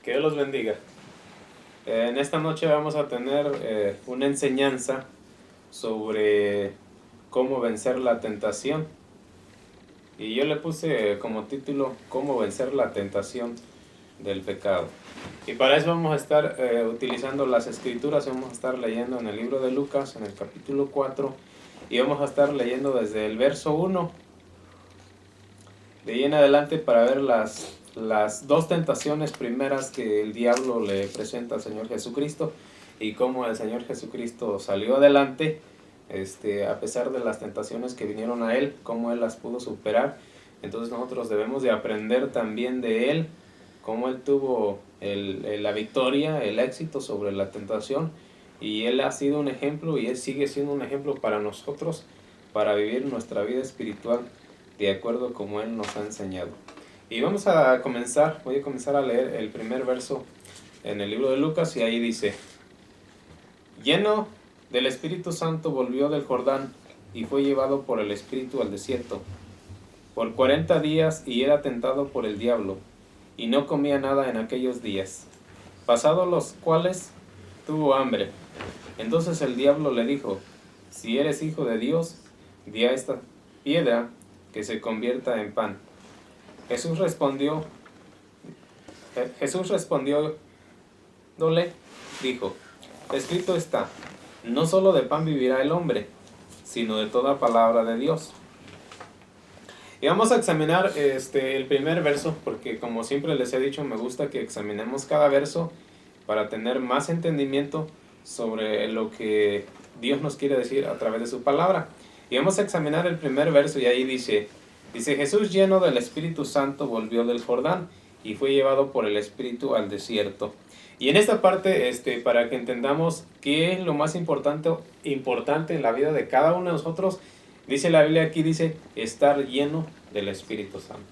Que Dios los bendiga. En esta noche vamos a tener una enseñanza sobre cómo vencer la tentación. Y yo le puse como título cómo vencer la tentación del pecado. Y para eso vamos a estar utilizando las escrituras. Vamos a estar leyendo en el libro de Lucas, en el capítulo 4. Y vamos a estar leyendo desde el verso 1 de ahí en adelante para ver las dos tentaciones primeras que el diablo le presenta al Señor Jesucristo y cómo el Señor Jesucristo salió adelante a pesar de las tentaciones que vinieron a él, cómo él las pudo superar. Entonces nosotros debemos de aprender también de él, cómo él tuvo la victoria, el éxito sobre la tentación, y él ha sido un ejemplo y él sigue siendo un ejemplo para nosotros para vivir nuestra vida espiritual de acuerdo como él nos ha enseñado. Y voy a comenzar a leer el primer verso en el libro de Lucas, y ahí dice: lleno del Espíritu Santo volvió del Jordán y fue llevado por el Espíritu al desierto por 40 días, y era tentado por el diablo, y no comía nada en aquellos días, pasados los cuales tuvo hambre. Entonces el diablo le dijo: si eres hijo de Dios, di a esta piedra que se convierta en pan. Jesús respondió, dijo: escrito está, no solo de pan vivirá el hombre, sino de toda palabra de Dios. Y vamos a examinar el primer verso, porque como siempre les he dicho, me gusta que examinemos cada verso para tener más entendimiento sobre lo que Dios nos quiere decir a través de su palabra. Y vamos a examinar el primer verso, y ahí dice: Jesús, lleno del Espíritu Santo, volvió del Jordán y fue llevado por el Espíritu al desierto. Y en esta parte, para que entendamos qué es lo más importante en la vida de cada uno de nosotros, dice la Biblia aquí, dice estar lleno del Espíritu Santo.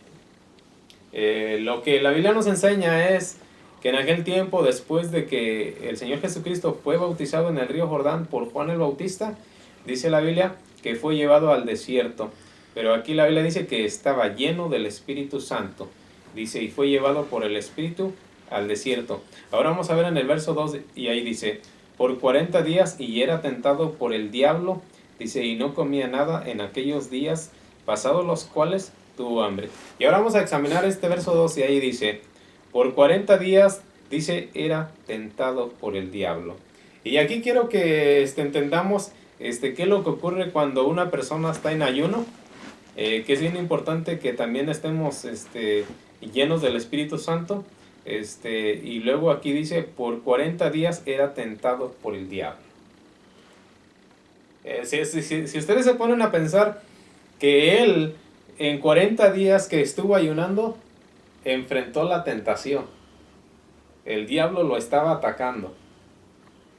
Lo que la Biblia nos enseña es que en aquel tiempo, después de que el Señor Jesucristo fue bautizado en el río Jordán por Juan el Bautista, dice la Biblia que fue llevado al desierto. Pero aquí la Biblia dice que estaba lleno del Espíritu Santo. Dice, y fue llevado por el Espíritu al desierto. Ahora vamos a ver en el verso 2, y ahí dice: por 40 días y era tentado por el diablo, dice, y no comía nada en aquellos días, pasados los cuales tuvo hambre. Y ahora vamos a examinar este verso 2, y ahí dice: por 40 días, dice, era tentado por el diablo. Y aquí quiero que entendamos qué es lo que ocurre cuando una persona está en ayuno. Que es bien importante que también estemos llenos del Espíritu Santo. Y luego aquí dice: por 40 días era tentado por el diablo. Si ustedes se ponen a pensar que él en 40 días que estuvo ayunando enfrentó la tentación, el diablo lo estaba atacando.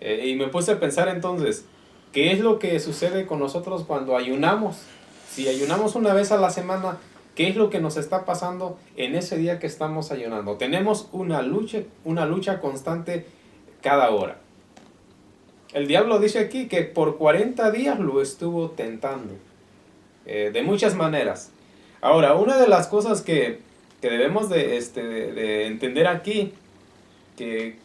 Y me puse a pensar entonces, ¿qué es lo que sucede con nosotros cuando ayunamos? Si ayunamos una vez a la semana, ¿qué es lo que nos está pasando en ese día que estamos ayunando? Tenemos una lucha constante cada hora. El diablo dice aquí que por 40 días lo estuvo tentando, de muchas maneras. Ahora, una de las cosas que debemos de entender aquí, que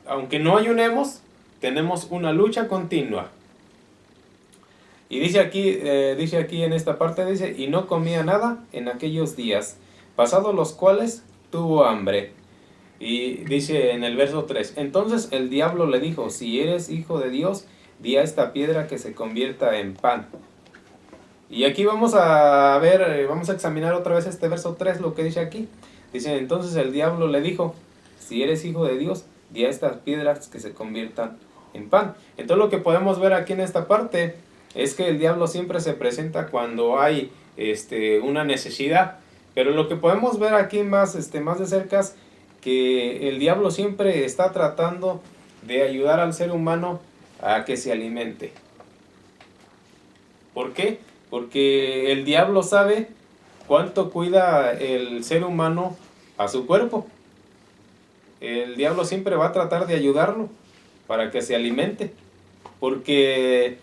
aunque no ayunemos, tenemos una lucha continua. Y dice aquí en esta parte, dice, y no comía nada en aquellos días, pasados los cuales tuvo hambre. Y dice en el verso 3, entonces el diablo le dijo: si eres hijo de Dios, di a esta piedra que se convierta en pan. Y aquí vamos a ver, vamos a examinar otra vez este verso 3, lo que dice aquí. Dice, entonces el diablo le dijo: si eres hijo de Dios, di a estas piedras que se conviertan en pan. Entonces lo que podemos ver aquí en esta parte es que el diablo siempre se presenta cuando hay una necesidad. Pero lo que podemos ver aquí más de cerca es que el diablo siempre está tratando de ayudar al ser humano a que se alimente. ¿Por qué? Porque el diablo sabe cuánto cuida el ser humano a su cuerpo. El diablo siempre va a tratar de ayudarlo para que se alimente. Porque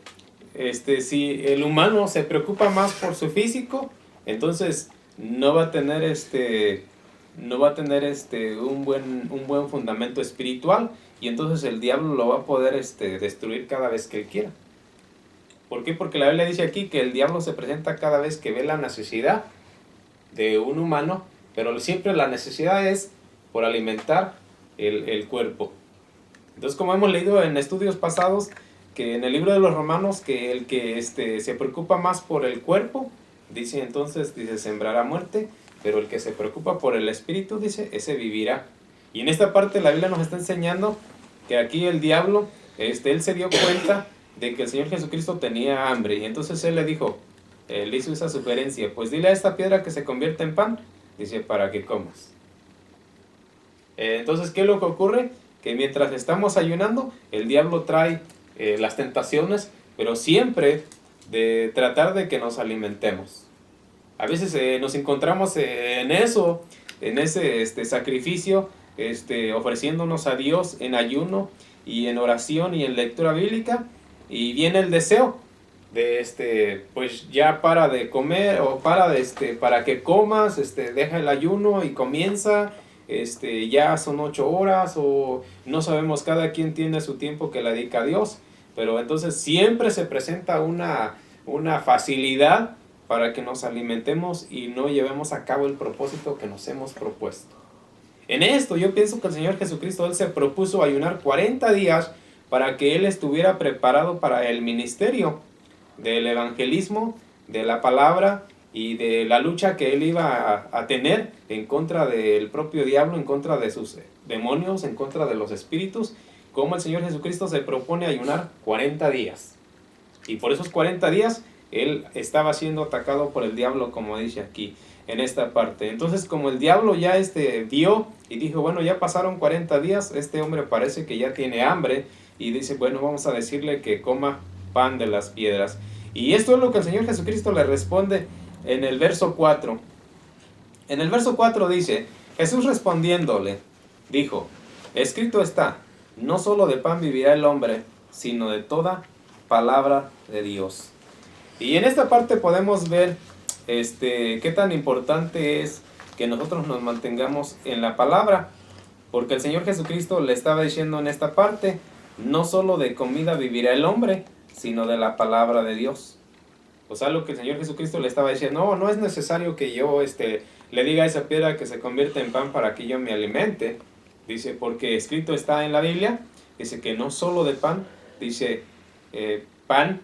si el humano se preocupa más por su físico, entonces no va a tener no va a tener un buen fundamento espiritual, y entonces el diablo lo va a poder destruir cada vez que él quiera. ¿Por qué? Porque la Biblia dice aquí que el diablo se presenta cada vez que ve la necesidad de un humano, pero siempre la necesidad es por alimentar el cuerpo. Entonces, como hemos leído en estudios pasados, que en el libro de los Romanos, que el que se preocupa más por el cuerpo, dice sembrará muerte, pero el que se preocupa por el espíritu, dice, ese vivirá. Y en esta parte la Biblia nos está enseñando que aquí el diablo, él se dio cuenta de que el Señor Jesucristo tenía hambre, y entonces él le dijo, le hizo esa sugerencia, pues dile a esta piedra que se convierta en pan, dice, para que comas. Entonces, ¿qué es lo que ocurre? Que mientras estamos ayunando, el diablo trae las tentaciones, pero siempre de tratar de que nos alimentemos. A veces nos encontramos en ese sacrificio, ofreciéndonos a Dios en ayuno y en oración y en lectura bíblica, y viene el deseo de pues ya para de comer, o para que comas, deja el ayuno y comienza, ya son 8 horas, o no sabemos, cada quien tiene su tiempo que le dedica a Dios, pero entonces siempre se presenta una facilidad para que nos alimentemos y no llevemos a cabo el propósito que nos hemos propuesto. En esto yo pienso que el Señor Jesucristo, Él se propuso ayunar 40 días para que Él estuviera preparado para el ministerio del evangelismo, de la palabra y de la lucha que Él iba a tener en contra del propio diablo, en contra de sus demonios, en contra de los espíritus, como el Señor Jesucristo se propone ayunar 40 días. Y por esos 40 días Él estaba siendo atacado por el diablo, como dice aquí en esta parte. Entonces, como el diablo ya vio y dijo, bueno, ya pasaron 40 días, este hombre parece que ya tiene hambre, y dice, bueno, vamos a decirle que coma pan de las piedras. Y esto es lo que el Señor Jesucristo le responde en el verso 4. En el verso 4 dice, Jesús respondiéndole, dijo, escrito está, no solo de pan vivirá el hombre, sino de toda palabra de Dios. Y en esta parte podemos ver qué tan importante es que nosotros nos mantengamos en la palabra, porque el Señor Jesucristo le estaba diciendo en esta parte, no solo de comida vivirá el hombre, sino de la palabra de Dios. O sea, lo que el Señor Jesucristo le estaba diciendo, no es necesario que yo le diga a esa piedra que se convierta en pan para que yo me alimente. Dice, porque escrito está en la Biblia, dice que no solo de pan, dice pan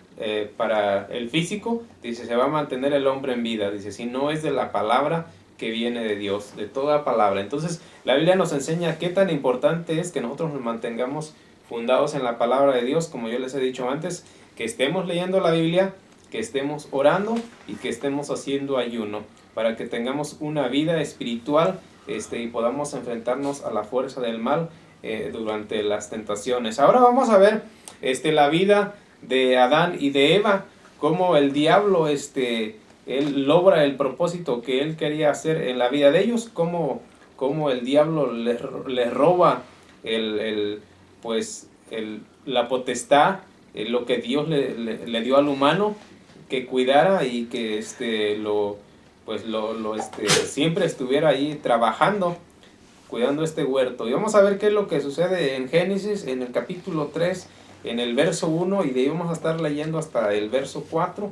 para el físico, dice, se va a mantener el hombre en vida, dice, si no es de la palabra que viene de Dios, de toda palabra. Entonces, la Biblia nos enseña qué tan importante es que nosotros nos mantengamos fundados en la palabra de Dios, como yo les he dicho antes, que estemos leyendo la Biblia, que estemos orando y que estemos haciendo ayuno, para que tengamos una vida espiritual y podamos enfrentarnos a la fuerza del mal durante las tentaciones. Ahora vamos a ver la vida de Adán y de Eva, cómo el diablo él logra el propósito que él quería hacer en la vida de ellos, cómo el diablo les roba la potestad, lo que Dios le dio al humano, que cuidara y que siempre estuviera ahí trabajando, cuidando este huerto. Y vamos a ver qué es lo que sucede en Génesis, en el capítulo 3, en el verso 1, y de ahí vamos a estar leyendo hasta el verso 4.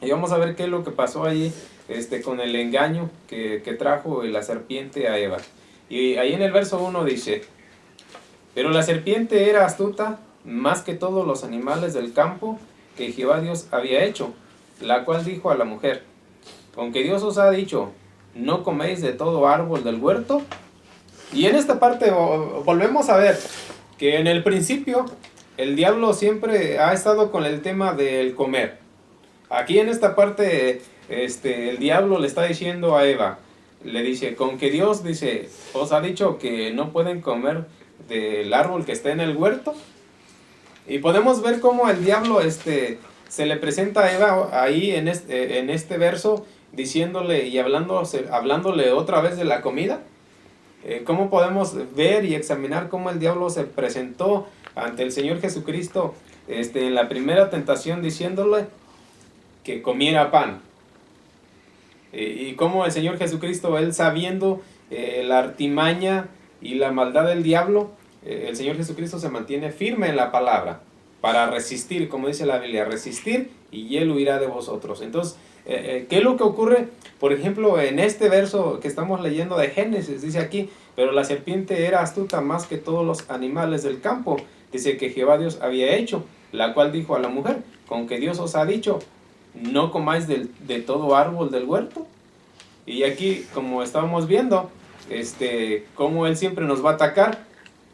Y vamos a ver qué es lo que pasó allí con el engaño que trajo la serpiente a Eva. Y ahí en el verso 1 dice, pero la serpiente era astuta más que todos los animales del campo que Jehová Dios había hecho, la cual dijo a la mujer, aunque Dios os ha dicho, no coméis de todo árbol del huerto. Y en esta parte volvemos a ver que en el principio el diablo siempre ha estado con el tema del comer. Aquí en esta parte el diablo le está diciendo a Eva, le dice, con que Dios dice, os ha dicho que no pueden comer del árbol que está en el huerto. Y podemos ver cómo el diablo se le presenta a Eva ahí en este verso, diciéndole y hablándole otra vez de la comida. Cómo podemos ver y examinar cómo el diablo se presentó ante el Señor Jesucristo en la primera tentación, diciéndole que comiera pan. Y cómo el Señor Jesucristo, él sabiendo la artimaña y la maldad del diablo, el Señor Jesucristo se mantiene firme en la palabra para resistir, como dice la Biblia, resistir y Él huirá de vosotros. Entonces, ¿qué es lo que ocurre? Por ejemplo, en este verso que estamos leyendo de Génesis, dice aquí, pero la serpiente era astuta más que todos los animales del campo, dice que Jehová Dios había hecho, la cual dijo a la mujer, con que Dios os ha dicho, no comáis de todo árbol del huerto. Y aquí, como estábamos viendo, cómo Él siempre nos va a atacar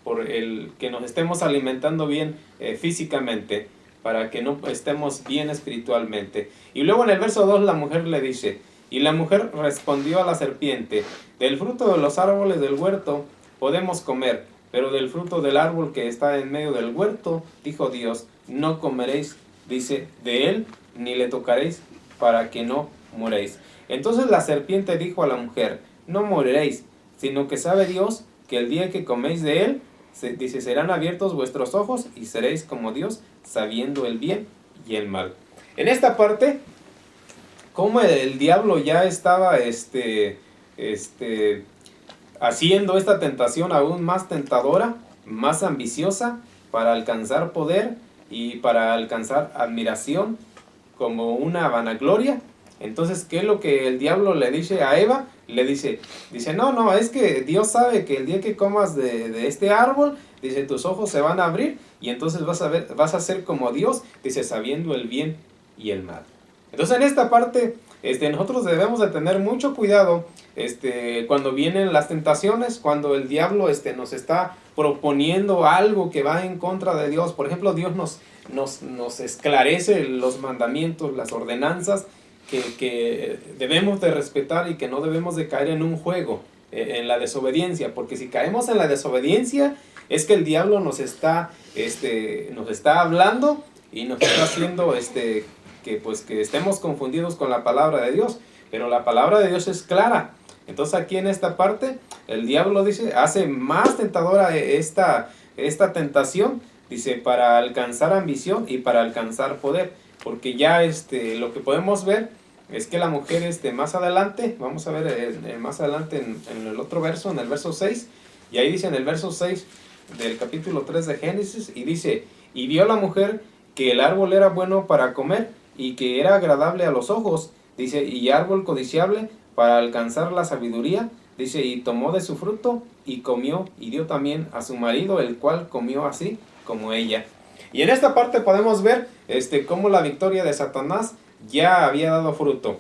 por el que nos estemos alimentando bien físicamente, para que no estemos bien espiritualmente. Y luego en el verso 2 la mujer le dice, y la mujer respondió a la serpiente, del fruto de los árboles del huerto podemos comer, pero del fruto del árbol que está en medio del huerto, dijo Dios, no comeréis, dice, de él, ni le tocaréis, para que no muréis. Entonces la serpiente dijo a la mujer, no moriréis, sino que sabe Dios que el día que coméis de él, dice, serán abiertos vuestros ojos y seréis como Dios, sabiendo el bien y el mal. En esta parte, como el diablo ya estaba haciendo esta tentación aún más tentadora, más ambiciosa, para alcanzar poder y para alcanzar admiración como una vanagloria. Entonces, ¿qué es lo que el diablo le dice a Eva? Le dice, no, es que Dios sabe que el día que comas de este árbol, dice, tus ojos se van a abrir y entonces vas a ser como Dios, dice, sabiendo el bien y el mal. Entonces, en esta parte, nosotros debemos de tener mucho cuidado cuando vienen las tentaciones, cuando el diablo nos está proponiendo algo que va en contra de Dios. Por ejemplo, Dios nos esclarece los mandamientos, las ordenanzas, que debemos de respetar y que no debemos de caer en un juego, en la desobediencia, porque si caemos en la desobediencia es que el diablo nos está hablando y nos está haciendo que estemos confundidos con la palabra de Dios, pero la palabra de Dios es clara. Entonces aquí en esta parte el diablo dice, hace más tentadora esta tentación, dice, para alcanzar ambición y para alcanzar poder. Porque ya lo que podemos ver es que la mujer más adelante, vamos a ver más adelante en el otro verso, en el verso 6, y ahí dice en el verso 6 del capítulo 3 de Génesis, y dice, y vio la mujer que el árbol era bueno para comer y que era agradable a los ojos, dice, y árbol codiciable para alcanzar la sabiduría, dice, y tomó de su fruto y comió y dio también a su marido, el cual comió así como ella. Y en esta parte podemos ver cómo la victoria de Satanás ya había dado fruto.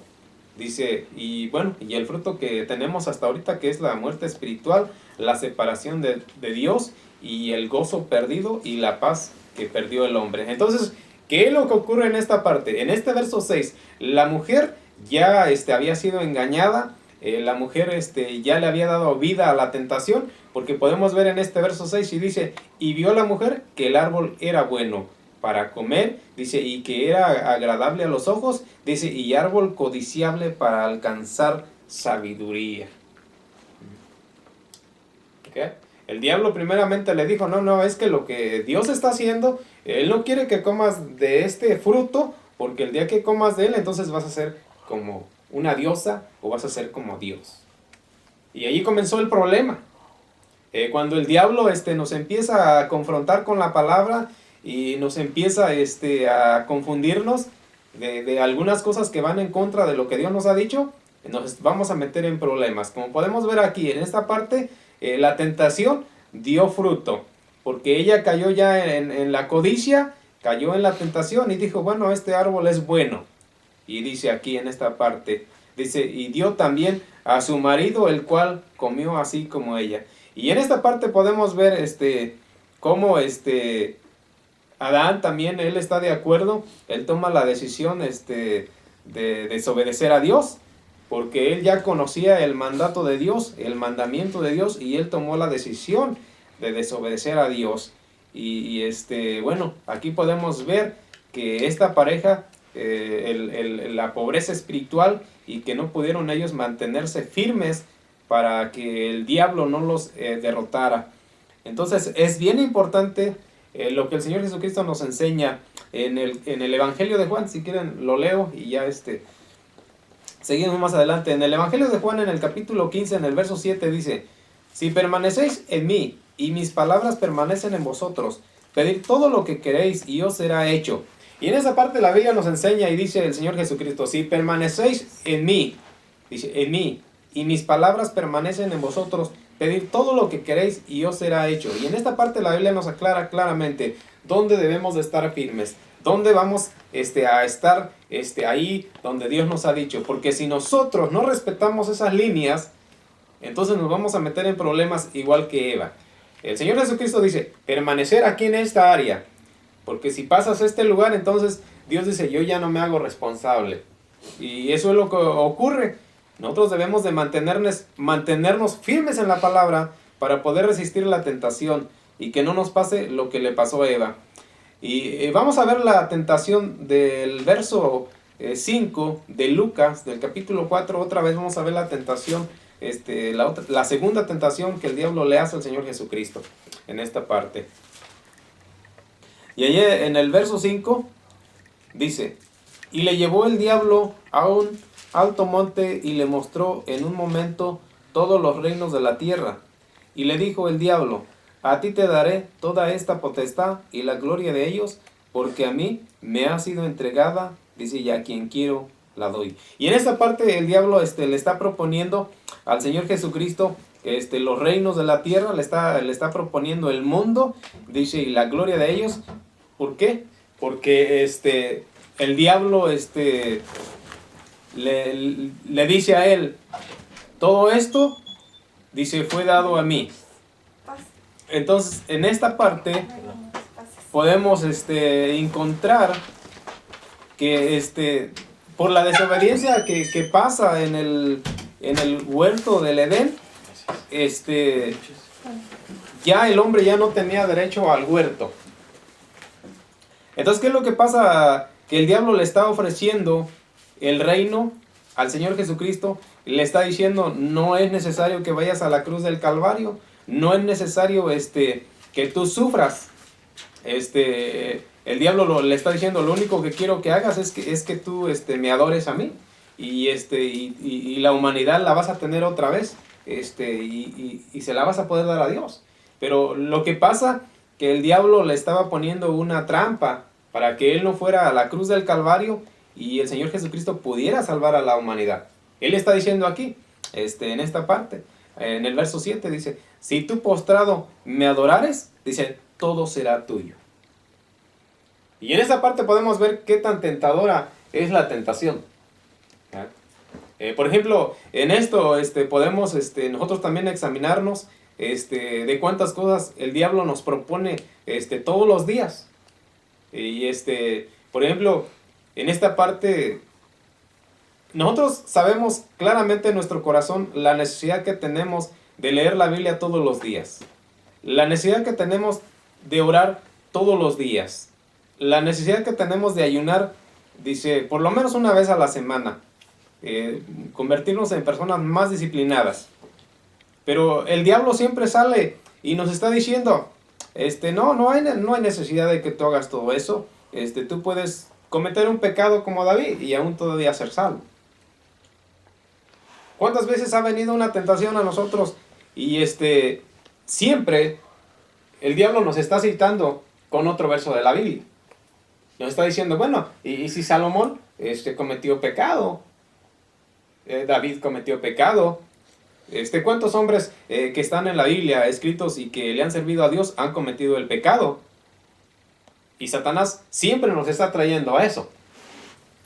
Dice, y bueno, y el fruto que tenemos hasta ahorita, que es la muerte espiritual, la separación de Dios y el gozo perdido y la paz que perdió el hombre. Entonces, ¿qué es lo que ocurre en esta parte? En este verso 6, la mujer ya había sido engañada, la mujer ya le había dado vida a la tentación, porque podemos ver en este verso 6 y dice, y vio la mujer que el árbol era bueno para comer, dice, y que era agradable a los ojos, dice, y árbol codiciable para alcanzar sabiduría. ¿Okay? El diablo primeramente le dijo, no, es que lo que Dios está haciendo, Él no quiere que comas de este fruto, porque el día que comas de él, entonces vas a ser como una diosa o vas a ser como Dios. Y ahí comenzó el problema. Cuando el diablo nos empieza a confrontar con la palabra y nos empieza a confundirnos de algunas cosas que van en contra de lo que Dios nos ha dicho, nos vamos a meter en problemas. Como podemos ver aquí en esta parte, la tentación dio fruto, porque ella cayó ya en la codicia, cayó en la tentación y dijo, bueno, este árbol es bueno. Y dice aquí en esta parte, dice, y dio también a su marido, el cual comió así como ella. Y en esta parte podemos ver cómo Adán también, él está de acuerdo, él toma la decisión de desobedecer a Dios, porque él ya conocía el mandato de Dios, el mandamiento de Dios, y él tomó la decisión de desobedecer a Dios. Y bueno, aquí podemos ver que esta pareja, la pobreza espiritual y que no pudieron ellos mantenerse firmes para que el diablo no los derrotara. Entonces es bien importante lo que el Señor Jesucristo nos enseña en el Evangelio de Juan. Si quieren lo leo y ya Seguimos más adelante. En el Evangelio de Juan, en el capítulo 15, en el verso 7, dice: si permanecéis en mí, y mis palabras permanecen en vosotros, pedid todo lo que queréis, y os será hecho. Y en esa parte la Biblia nos enseña, y dice el Señor Jesucristo: si permanecéis en mí, dice, en mí, y mis palabras permanecen en vosotros, pedid todo lo que queréis, y os será hecho. Y en esta parte la Biblia nos aclara claramente dónde debemos de estar firmes, dónde vamos a estar ahí donde Dios nos ha dicho. Porque si nosotros no respetamos esas líneas, entonces nos vamos a meter en problemas igual que Eva. El Señor Jesucristo dice: permanecer aquí en esta área, porque si pasas a este lugar, entonces Dios dice: yo ya no me hago responsable. Y eso es lo que ocurre. Nosotros debemos de mantenernos firmes en la palabra para poder resistir la tentación y que no nos pase lo que le pasó a Eva. Y vamos a ver la tentación del verso 5 de Lucas, del capítulo 4. Otra vez vamos a ver la tentación, la segunda tentación que el diablo le hace al Señor Jesucristo en esta parte. Y allí en el verso 5 dice: y le llevó el diablo a un alto monte y le mostró en un momento todos los reinos de la tierra. Y le dijo el diablo: a ti te daré toda esta potestad y la gloria de ellos, porque a mí me ha sido entregada, dice, y a quien quiero la doy. Y en esta parte el diablo le está proponiendo al Señor Jesucristo los reinos de la tierra, le está proponiendo el mundo, dice, y la gloria de ellos. ¿Por qué? Porque el diablo le dice a él: todo esto, dice, fue dado a mí. Entonces, en esta parte podemos encontrar que por la desobediencia que pasa en el huerto del Edén, ya el hombre ya no tenía derecho al huerto. Entonces, ¿qué es lo que pasa? Que el diablo le está ofreciendo el reino al Señor Jesucristo. Le está diciendo: no es necesario que vayas a la cruz del Calvario, no es necesario que tú sufras. El diablo le está diciendo: lo único que quiero que hagas es que tú me adores a mí, y la humanidad la vas a tener otra vez, y se la vas a poder dar a Dios. Pero lo que pasa, que el diablo le estaba poniendo una trampa para que él no fuera a la cruz del Calvario y el Señor Jesucristo pudiera salvar a la humanidad. Él está diciendo aquí, en esta parte, en el verso 7 dice: si tú postrado me adorares, dice, todo será tuyo. Y en esta parte podemos ver qué tan tentadora es la tentación. Por ejemplo, en esto podemos nosotros también examinarnos de cuántas cosas el diablo nos propone todos los días. Y por ejemplo, en esta parte, nosotros sabemos claramente en nuestro corazón la necesidad que tenemos de leer la Biblia todos los días. La necesidad que tenemos de orar todos los días. La necesidad que tenemos de ayunar, dice, por lo menos una vez a la semana. Convertirnos en personas más disciplinadas. Pero el diablo siempre sale y nos está diciendo: no hay necesidad de que tú hagas todo eso. Tú puedes cometer un pecado como David y aún todavía ser salvo. ¿Cuántas veces ha venido una tentación a nosotros? Y siempre el diablo nos está citando con otro verso de la Biblia. Nos está diciendo: bueno, y si Salomón cometió pecado, David cometió pecado, ¿cuántos hombres que están en la Biblia escritos y que le han servido a Dios han cometido el pecado? Y Satanás siempre nos está trayendo a eso.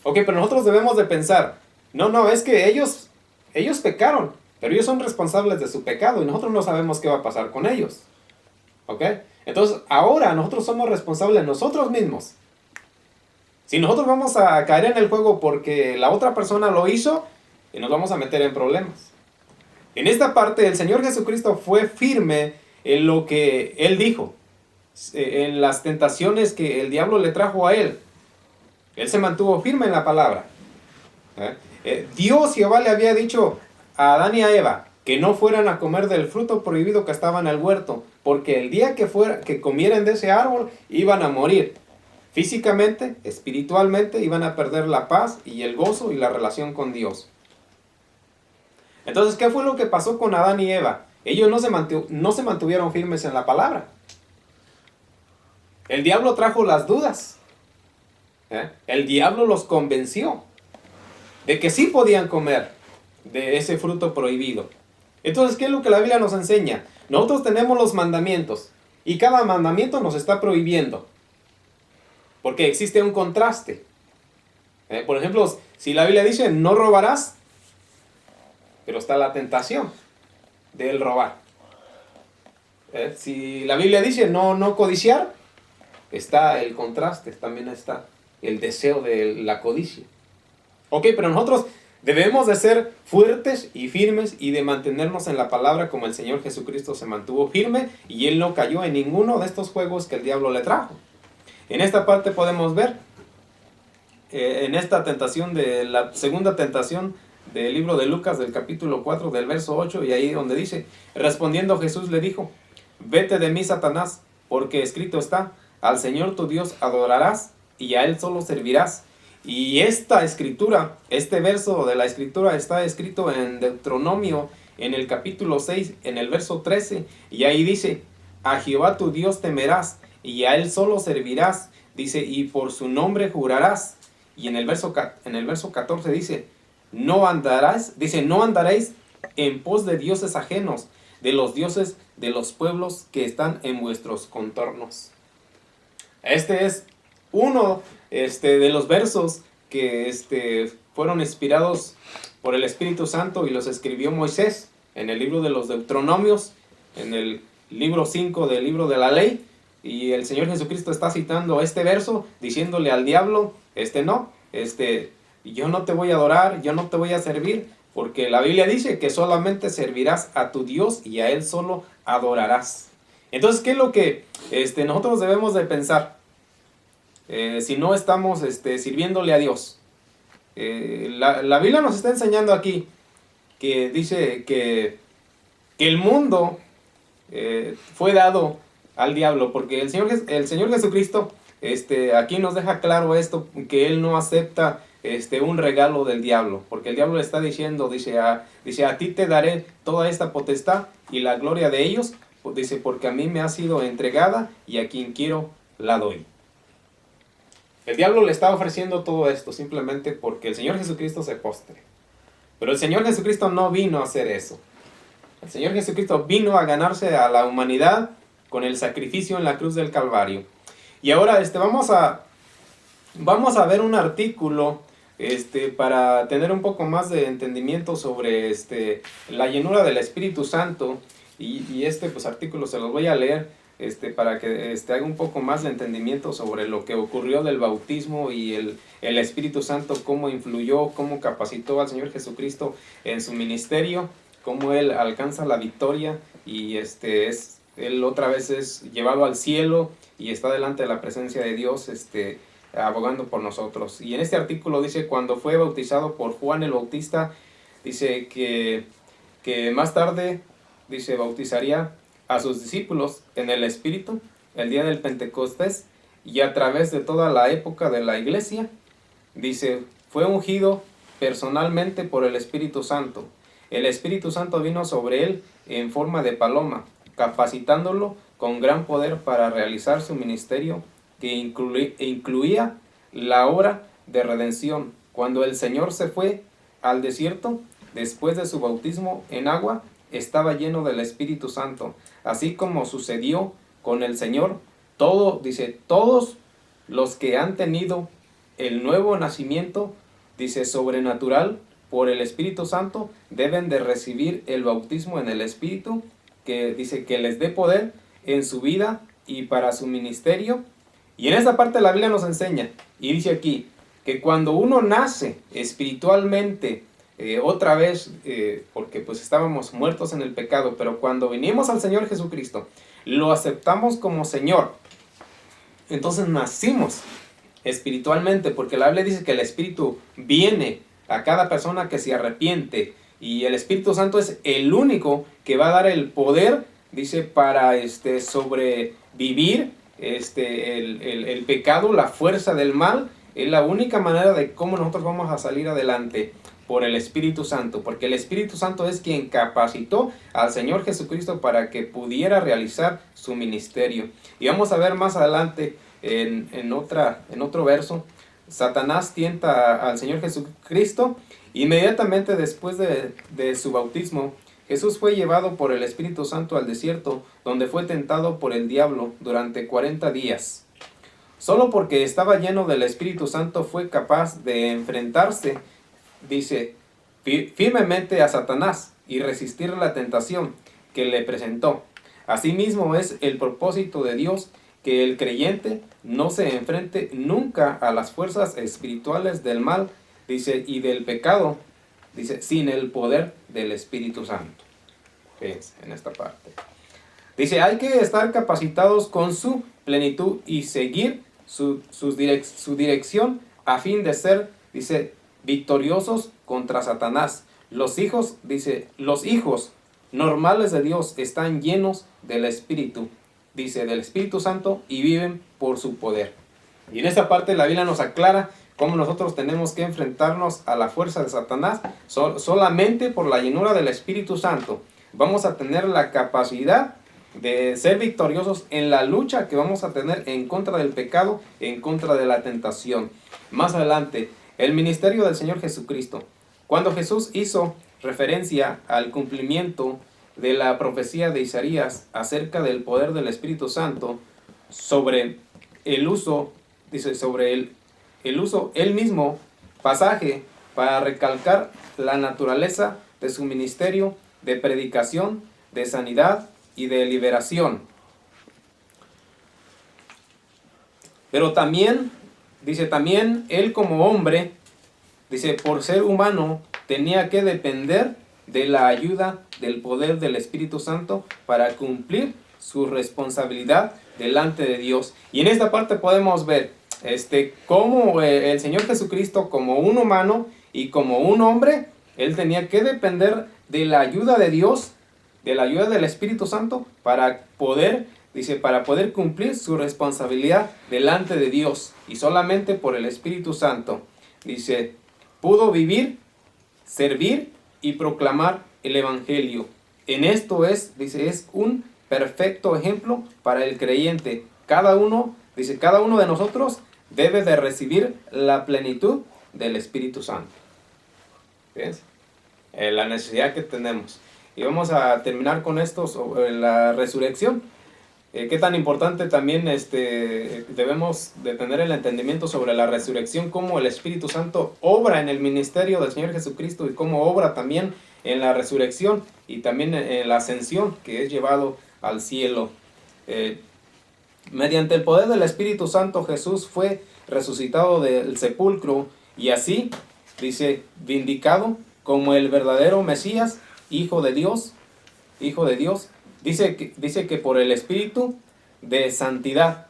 Ok, pero nosotros debemos de pensar: no, es que ellos pecaron, pero ellos son responsables de su pecado y nosotros no sabemos qué va a pasar con ellos. Ok, entonces ahora nosotros somos responsables nosotros mismos. Si nosotros vamos a caer en el juego porque la otra persona lo hizo, nos vamos a meter en problemas. En esta parte el Señor Jesucristo fue firme en lo que Él dijo, en las tentaciones que el diablo le trajo a Él. Él se mantuvo firme en la palabra. Dios Jehová le había dicho a Adán y a Eva que no fueran a comer del fruto prohibido que estaba en el huerto, porque el día que comieran de ese árbol iban a morir. Físicamente, espiritualmente, iban a perder la paz y el gozo y la relación con Dios. Entonces, ¿qué fue lo que pasó con Adán y Eva? Ellos no se mantuvieron firmes en la palabra. El diablo trajo las dudas. El diablo los convenció de que sí podían comer de ese fruto prohibido. Entonces, ¿qué es lo que la Biblia nos enseña? Nosotros tenemos los mandamientos y cada mandamiento nos está prohibiendo, porque existe un contraste. Por ejemplo, si la Biblia dice no robarás, pero está la tentación del robar. Si la Biblia dice no codiciar, está el contraste, también está el deseo de la codicia. Ok, pero nosotros debemos de ser fuertes y firmes y de mantenernos en la palabra como el Señor Jesucristo se mantuvo firme y Él no cayó en ninguno de estos juegos que el diablo le trajo. En esta parte podemos ver, en esta tentación de la segunda tentación del libro de Lucas, del capítulo 4, del verso 8, y ahí donde dice, respondiendo Jesús le dijo, vete de mí, Satanás, porque escrito está, al Señor tu Dios adorarás y a Él solo servirás. Y esta escritura, este verso de la escritura está escrito en Deuteronomio, en el capítulo 6, en el verso 13, y ahí dice, a Jehová tu Dios temerás, y a Él solo servirás, dice, y por su nombre jurarás. Y en el verso 14 dice, no andaréis en pos de dioses ajenos, de los dioses de los pueblos que están en vuestros contornos. Este es uno de los versos que fueron inspirados por el Espíritu Santo y los escribió Moisés en el libro de los Deuteronomios, en el libro 5 del libro de la ley, y el Señor Jesucristo está citando este verso, diciéndole al diablo, yo no te voy a adorar, yo no te voy a servir, porque la Biblia dice que solamente servirás a tu Dios y a Él solo adorarás. Entonces, ¿qué es lo que nosotros debemos de pensar? Si no estamos sirviéndole a Dios. La Biblia nos está enseñando aquí que dice que el mundo fue dado al diablo, porque el Señor Jesucristo aquí nos deja claro esto, que Él no acepta un regalo del diablo, porque el diablo le está diciendo, dice, a ti te daré toda esta potestad y la gloria de ellos, dice, porque a mí me ha sido entregada y a quien quiero la doy. El diablo le está ofreciendo todo esto simplemente porque el Señor Jesucristo se postre. Pero el Señor Jesucristo no vino a hacer eso. El Señor Jesucristo vino a ganarse a la humanidad con el sacrificio en la cruz del Calvario. Y ahora vamos a ver un artículo para tener un poco más de entendimiento sobre la llenura del Espíritu Santo. Y pues, artículo se los voy a leer para que haga un poco más de entendimiento sobre lo que ocurrió del bautismo y el Espíritu Santo, cómo influyó, cómo capacitó al Señor Jesucristo en su ministerio, cómo Él alcanza la victoria y Él otra vez es llevado al cielo y está delante de la presencia de Dios abogando por nosotros. Y en este artículo dice, cuando fue bautizado por Juan el Bautista, dice que más tarde, dice, bautizaría a sus discípulos en el Espíritu el día del Pentecostés y a través de toda la época de la iglesia, dice, fue ungido personalmente por el Espíritu Santo. El Espíritu Santo vino sobre él en forma de paloma, capacitándolo con gran poder para realizar su ministerio que incluía la obra de redención. Cuando el Señor se fue al desierto, después de su bautismo en agua, estaba lleno del Espíritu Santo, así como sucedió con el Señor. Todos los que han tenido el nuevo nacimiento, dice, sobrenatural por el Espíritu Santo, deben de recibir el bautismo en el Espíritu, que dice que les dé poder en su vida y para su ministerio. Y en esta parte la Biblia nos enseña, y dice aquí, que cuando uno nace espiritualmente, otra vez, porque pues estábamos muertos en el pecado, pero cuando venimos al Señor Jesucristo, lo aceptamos como Señor, entonces nacimos espiritualmente, porque la Biblia dice que el Espíritu viene a cada persona que se arrepiente, y el Espíritu Santo es el único que va a dar el poder, dice, para sobrevivir el pecado, la fuerza del mal. Es la única manera de cómo nosotros vamos a salir adelante. por el Espíritu Santo, porque el Espíritu Santo es quien capacitó al Señor Jesucristo para que pudiera realizar su ministerio. Y vamos a ver más adelante en otro verso, Satanás tienta al Señor Jesucristo. Inmediatamente después de su bautismo, Jesús fue llevado por el Espíritu Santo al desierto, donde fue tentado por el diablo durante 40 días. Solo porque estaba lleno del Espíritu Santo fue capaz de enfrentarse, dice, firmemente a Satanás y resistir la tentación que le presentó. Asimismo es el propósito de Dios que el creyente no se enfrente nunca a las fuerzas espirituales del mal, dice, y del pecado, dice, sin el poder del Espíritu Santo. Fíjense en esta parte. Dice, hay que estar capacitados con su plenitud y seguir su dirección a fin de ser, dice, victoriosos contra Satanás. Los hijos normales de Dios están llenos del Espíritu, dice, del Espíritu Santo, y viven por su poder. Y en esta parte la Biblia nos aclara cómo nosotros tenemos que enfrentarnos a la fuerza de Satanás. Solamente por la llenura del Espíritu Santo vamos a tener la capacidad de ser victoriosos en la lucha que vamos a tener en contra del pecado, en contra de la tentación. Más adelante, el ministerio del Señor Jesucristo. Cuando Jesús hizo referencia al cumplimiento de la profecía de Isaías acerca del poder del Espíritu Santo, sobre el uso, dice, sobre el uso, el mismo pasaje para recalcar la naturaleza de su ministerio de predicación, de sanidad y de liberación. Pero también, dice, también él como hombre, dice, por ser humano, tenía que depender de la ayuda del poder del Espíritu Santo para cumplir su responsabilidad delante de Dios. Y en esta parte podemos ver cómo el Señor Jesucristo, como un humano y como un hombre, él tenía que depender de la ayuda de Dios, de la ayuda del Espíritu Santo, para poder, dice, para poder cumplir su responsabilidad delante de Dios. Y solamente por el Espíritu Santo, dice, pudo vivir, servir y proclamar el Evangelio. En esto dice, es un perfecto ejemplo para el creyente. Cada uno, dice, cada uno de nosotros debe de recibir la plenitud del Espíritu Santo. ¿Fíjense? La necesidad que tenemos. Y vamos a terminar con esto sobre la resurrección. Qué tan importante también debemos de tener el entendimiento sobre la resurrección, cómo el Espíritu Santo obra en el ministerio del Señor Jesucristo y cómo obra también en la resurrección y también en la ascensión que es llevado al cielo. Mediante el poder del Espíritu Santo, Jesús fue resucitado del sepulcro y así, dice, vindicado como el verdadero Mesías, Hijo de Dios. Dice que por el Espíritu de santidad,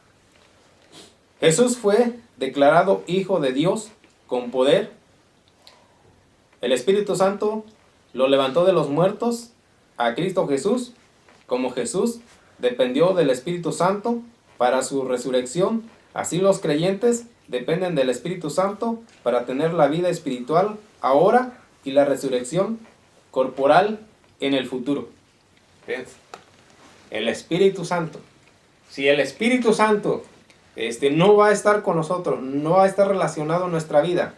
Jesús fue declarado Hijo de Dios con poder. El Espíritu Santo lo levantó de los muertos a Cristo Jesús. Como Jesús dependió del Espíritu Santo para su resurrección, así los creyentes dependen del Espíritu Santo para tener la vida espiritual ahora y la resurrección corporal en el futuro. Fíjense. El Espíritu Santo. Si el Espíritu Santo no va a estar con nosotros, no va a estar relacionado en nuestra vida,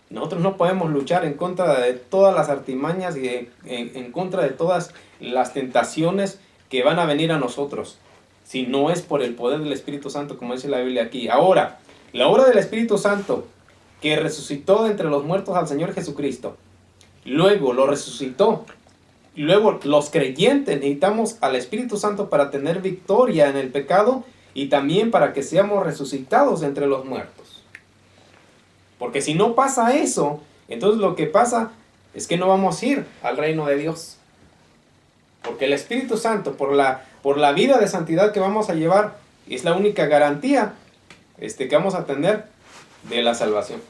nosotros no podemos luchar en contra de todas las artimañas y en contra de todas las tentaciones que van a venir a nosotros, si no es por el poder del Espíritu Santo, como dice la Biblia aquí. Ahora, la obra del Espíritu Santo que resucitó de entre los muertos al Señor Jesucristo, luego lo resucitó. Y luego los creyentes necesitamos al Espíritu Santo para tener victoria en el pecado y también para que seamos resucitados entre los muertos. Porque si no pasa eso, entonces lo que pasa es que no vamos a ir al reino de Dios. Porque el Espíritu Santo, por la vida de santidad que vamos a llevar, es la única garantía que vamos a tener de la salvación.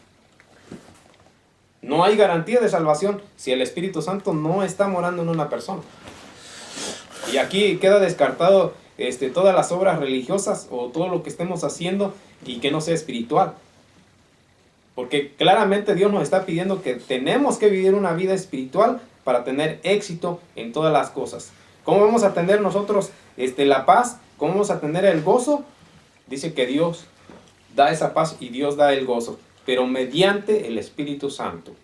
No hay garantía de salvación si el Espíritu Santo no está morando en una persona. Y aquí queda descartado todas las obras religiosas o todo lo que estemos haciendo y que no sea espiritual. Porque claramente Dios nos está pidiendo que tenemos que vivir una vida espiritual para tener éxito en todas las cosas. ¿Cómo vamos a tener nosotros la paz? ¿Cómo vamos a tener el gozo? Dice que Dios da esa paz y Dios da el gozo, pero mediante el Espíritu Santo.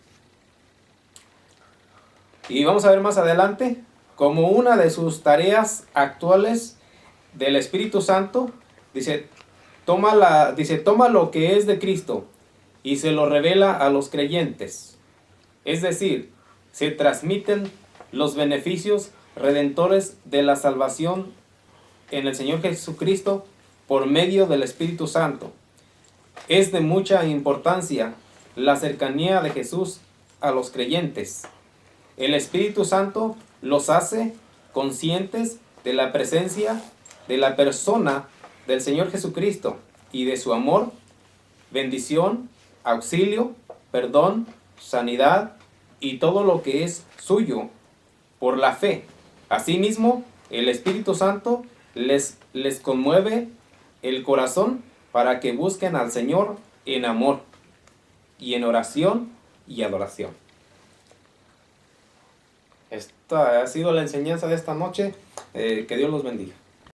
Y vamos a ver más adelante como una de sus tareas actuales del Espíritu Santo, dice, toma lo que es de Cristo y se lo revela a los creyentes. Es decir, se transmiten los beneficios redentores de la salvación en el Señor Jesucristo por medio del Espíritu Santo. Es de mucha importancia la cercanía de Jesús a los creyentes. El Espíritu Santo los hace conscientes de la presencia de la persona del Señor Jesucristo y de su amor, bendición, auxilio, perdón, sanidad y todo lo que es suyo por la fe. Asimismo, el Espíritu Santo les conmueve el corazón para que busquen al Señor en amor y en oración y adoración. Esta ha sido la enseñanza de esta noche. Que Dios los bendiga.